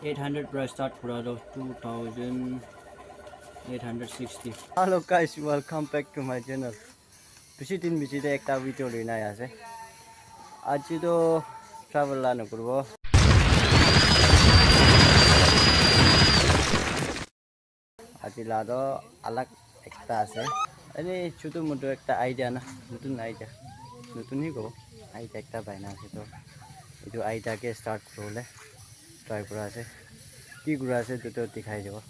800 price start kura do 2860. Hello guys, welcome back to my channel. Bisi din bisi de ekta video lina ase. Aji to travel la nakurbo. Aji la do alag ekta ase. Ani chutu mutu ekta idea na, nutun idea. Nutun hi ko idea ekta baina ase to. Itu idea ke start korole. Try kura ase. Ki kura ase to dikhai dibo.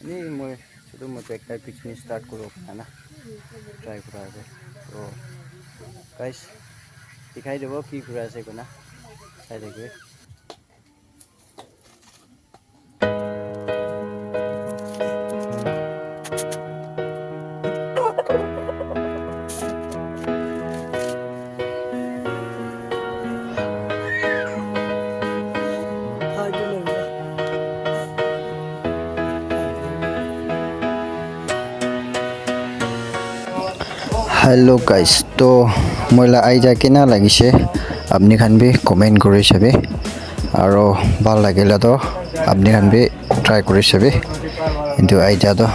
Ni moi chutu mutu ekta business start koro kana. Try kura ase. So guys, dikhai dibo ki kura ase kona. Sai dekhiye. Hello guys तो मोला idea केना लागिसे आपनि खान भी comment करि सबे आरो ভাল লাগিলে तो आपनि खान भी ट्राई करि सबे इनटु आइडिया तो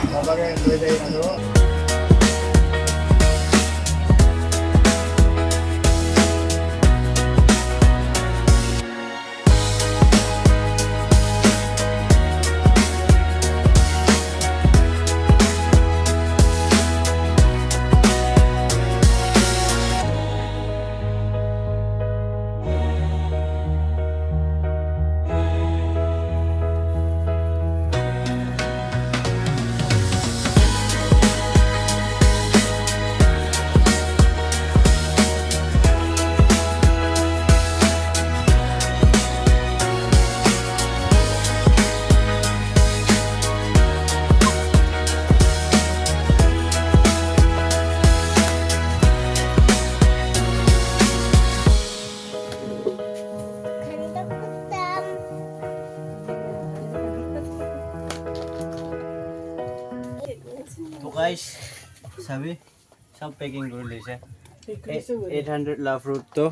तो guys, सभी सब पैकिंग कर लीजिए 800 ला फ्रूट तो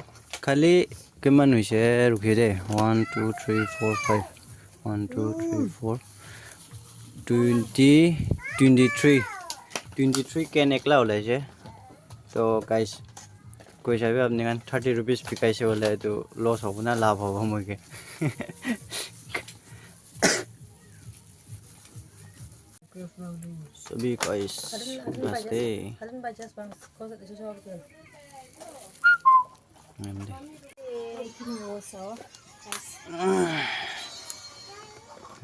खाली किमान हुई है रुकिए दे 1 2 3 4 5 1 2 3 4 23 कैन एकला हो जाए तो गाइस कोई सा भी आपने 30 रुपीस पिकाइसे हो जाए तो लॉस होगा ना लाभ होगा मुझे सभी गाइस नमस्ते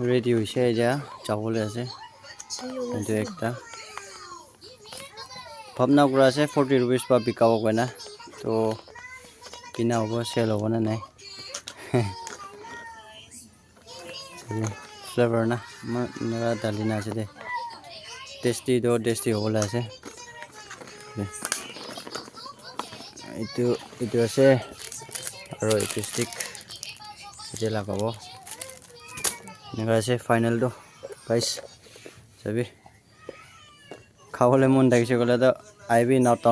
रेडी हुई है जा चावल ऐसे तो एक ता भावना करा से 40 रुपीस पर बिका होगा ना तो किना होगा सेल होगा ना नहीं फ्लेवर ना मेरा डालिना से दे टेस्टी होगा ऐसे itu আছে আৰু itu stick যে লাগাব এনেকা আছে ফাইনাল তো গাইস সবি খাবলৈ মন লাগিছে গলে তো আইবি নর্থ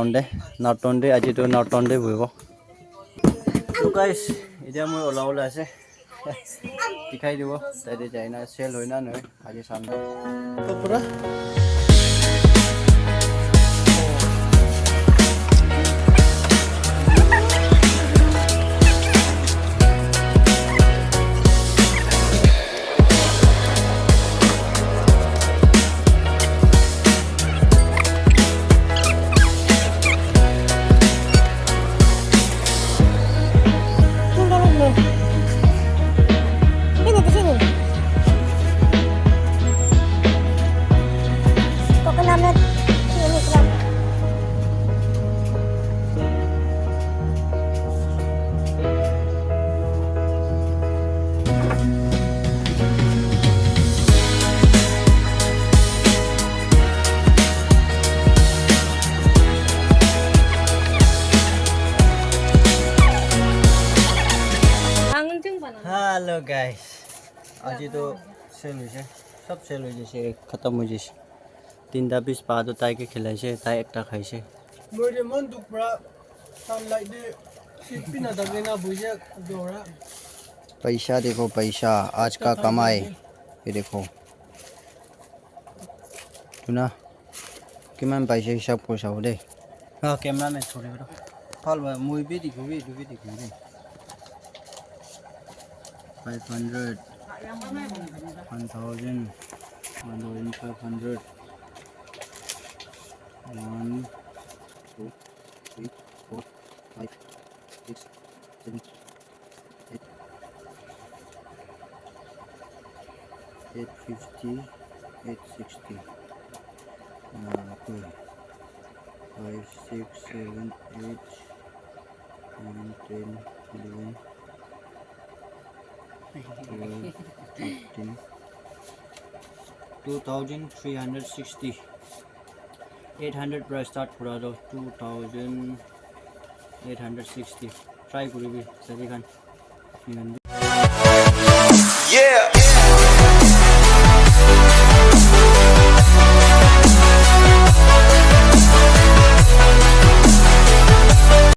টাউন দে আজি তো নর্থ টাউন দে বহিব তো গাইস এতিয়া মই ওলাবলৈ আছে দেখাই দিব তাইতে যায় না সেল হয় না নহয় আজি সামনে তো পুরা हेलो गाइस आज तो सेल हो सब सेल हो जैसे खत्म हो जैसे 3टा पीस पा तो ताई के खिलाइसे ताई एकटा खाइसे मोरे मन दुख पड़ा सन लाइक दे पिना दगेना बुझे दोरा पैसा देखो पैसा आज का कमाई ये देखो सुना किमान पैसा हिसाब कर चाहो दे हाँ कैमरा में छोड़े बड़ा फाल भाई मुझे भी दिखोगे 500 1000 1500 1 2 3 4 5 6 7 8 850 860 okay 5 6 7 8 9 10 11 12 13 2360 800 पर स्टार्ट करा दो 2860 ट्राई करी भी सभी खान निगंदे